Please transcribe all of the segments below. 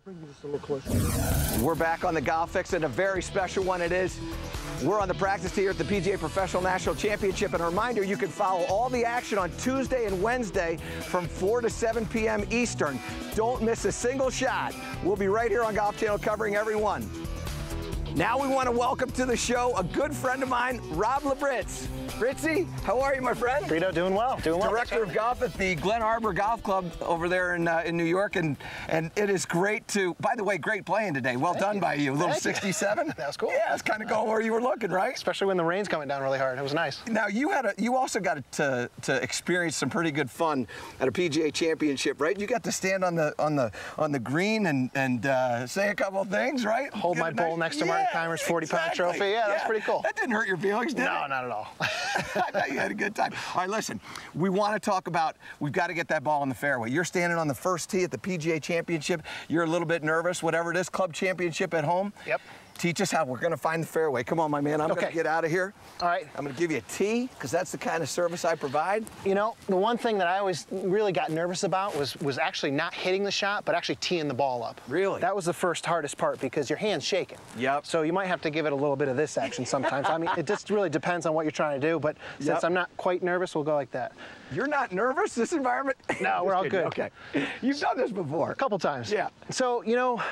Bring you just a little closer. We're back on the Golf Fix, and a very special one it is. We're on the practice tee here at the PGA Professional National Championship. And a reminder, you can follow all the action on Tuesday and Wednesday from 4 to 7 p.m. Eastern. Don't miss a single shot. We'll be right here on Golf Channel covering every one. Now we want to welcome to the show a good friend of mine, Rob Labritz. Fritzy, how are you, my friend? Frito, doing well. Director of golf at the Glen Arbor Golf Club over there in New York, and it is great to. By the way, great playing today. Well done by you. A little 67. That was cool. Yeah, it's kind of going where you were looking, right? Especially when the rain's coming down really hard. It was nice. Now you also got to experience some pretty good fun at a PGA Championship, right? You got to stand on the green and say a couple of things, right? Hold my bowl next to Martin Keimer's 40-pound trophy. Yeah, that's pretty cool. That didn't hurt your feelings, did it? No, not at all. I bet you had a good time. All right, listen, we want to talk about, we've got to get that ball in the fairway. You're standing on the first tee at the PGA Championship. You're a little bit nervous, whatever it is, club championship at home. Yep. Teach us how we're going to find the fairway. Come on, my man. I'm going to get out of here. All right. I'm going to give you a tee because that's the kind of service I provide. You know, the one thing that I always really got nervous about was actually not hitting the shot, but actually teeing the ball up. Really? That was the first hardest part because your hand's shaking. Yep. So you might have to give it a little bit of this action sometimes. I mean, it just really depends on what you're trying to do, but since I'm not quite nervous, we'll go like that. You're not nervous, this environment? No, we're all good. Okay. You've done this before. A couple times. Yeah. So, you know,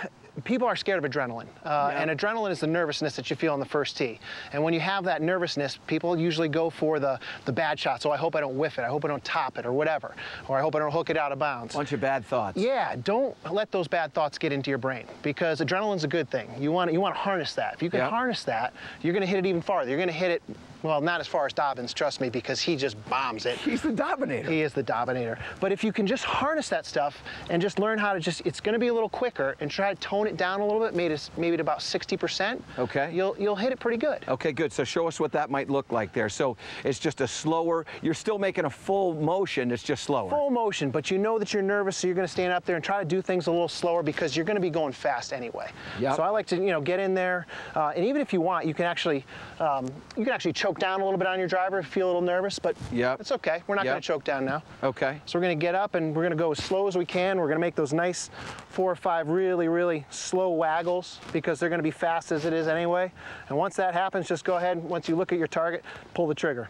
people are scared of adrenaline, and adrenaline is the nervousness that you feel on the first tee. And when you have that nervousness, people usually go for the bad shot. So I hope I don't whiff it, I hope I don't top it, or whatever, or I hope I don't hook it out of bounds. Bunch of bad thoughts. Yeah, don't let those bad thoughts get into your brain because adrenaline's a good thing. You want to harness that. If you can harness that, you're going to hit it even farther. You're going to hit it. Well, not as far as Dobbins, trust me, because he just bombs it. He's the Dominator. He is the Dominator. But if you can just harness that stuff and just learn how to it's going to be a little quicker and try to tone it down a little bit, maybe to about 60%. Okay. You'll hit it pretty good. Okay, good. So show us what that might look like there. So it's just a slower, you're still making a full motion, it's just slower. Full motion, but you know that you're nervous, so you're going to stand up there and try to do things a little slower because you're going to be going fast anyway. Yep. So I like to, you know, get in there, and even if you want, you can actually choke down a little bit on your driver if you feel a little nervous, but it's okay. We're not going to choke down now. Okay. So we're going to get up and we're going to go as slow as we can. We're going to make those nice 4 or 5 really, really slow waggles because they're going to be fast as it is anyway. And once that happens, just go ahead, once you look at your target, pull the trigger.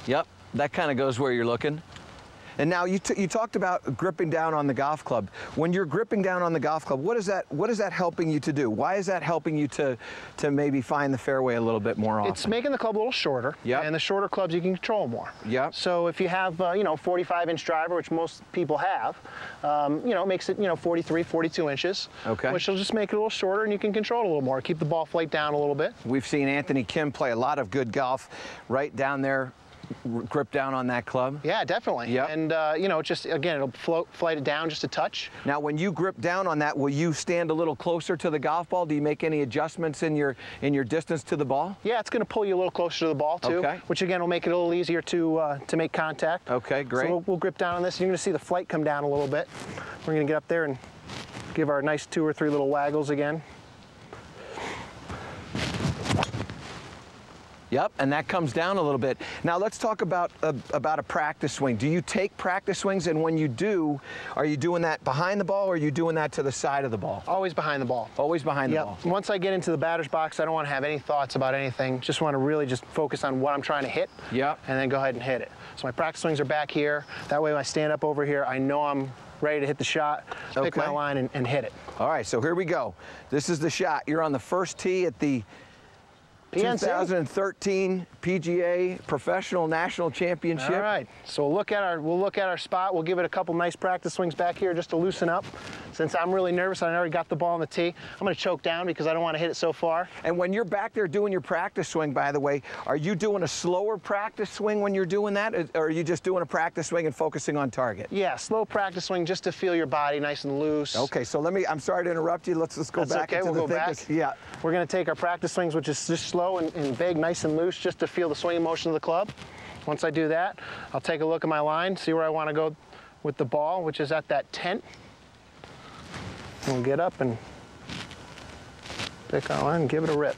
Yep, that kind of goes where you're looking. And now you talked about gripping down on the golf club. When you're gripping down on the golf club, what is that helping you to do? Why is that helping you to maybe find the fairway a little bit more often? It's making the club a little shorter. And the shorter clubs you can control more. So if you have you know, 45-inch driver, which most people have, you know, it makes it 43, 42 inches. Which will just make it a little shorter, and you can control it a little more. Keep the ball flight down a little bit. We've seen Anthony Kim play a lot of good golf right down there. Grip down on that club? Yeah, definitely. And, you know, just, again, it'll flight it down just a touch. Now, when you grip down on that, will you stand a little closer to the golf ball? Do you make any adjustments in your distance to the ball? Yeah, it's going to pull you a little closer to the ball, too, which, again, will make it a little easier to make contact. Okay, great. So we'll grip down on this. You're going to see the flight come down a little bit. We're going to get up there and give our nice 2 or 3 little waggles again. Yep, and that comes down a little bit. Now let's talk about a practice swing. Do you take practice swings, and when you do, are you doing that behind the ball, or are you doing that to the side of the ball? Always behind the ball. Always behind the ball. Once I get into the batter's box, I don't want to have any thoughts about anything. Just want to really just focus on what I'm trying to hit. And then go ahead and hit it. So my practice swings are back here. That way when I stand up over here, I know I'm ready to hit the shot, pick my line, and hit it. All right, so here we go. This is the shot. You're on the first tee at the 2013 PGA Professional National Championship. All right, so we'll look at our spot. We'll give it a couple nice practice swings back here just to loosen up. Since I'm really nervous, I already got the ball on the tee. I'm going to choke down because I don't want to hit it so far. And when you're back there doing your practice swing, by the way, are you doing a slower practice swing when you're doing that, or are you just doing a practice swing and focusing on target? Yeah, slow practice swing just to feel your body nice and loose. Okay, so I'm sorry to interrupt you. Let's go back. Okay, we'll go back. Yeah. We're going to take our practice swings, which is just slow and vague, nice and loose, just to feel the swinging motion of the club. Once I do that, I'll take a look at my line, see where I want to go with the ball, which is at that tent. We'll get up and pick our line and give it a rip.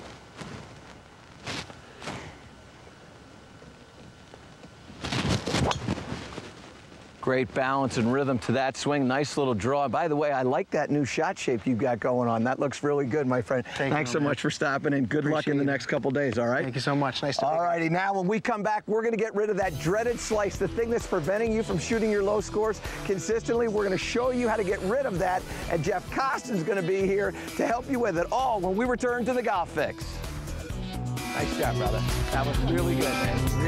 Great balance and rhythm to that swing. Nice little draw. By the way, I like that new shot shape you've got going on. That looks really good, my friend. Thanks so much for stopping in. Good luck in the next couple days, all right? Thank you so much. Nice to meet you. All righty, now when we come back, we're going to get rid of that dreaded slice, the thing that's preventing you from shooting your low scores consistently. We're going to show you how to get rid of that, and Jeff Costin's going to be here to help you with it all when we return to the Golf Fix. Nice job, brother. That was really good, man.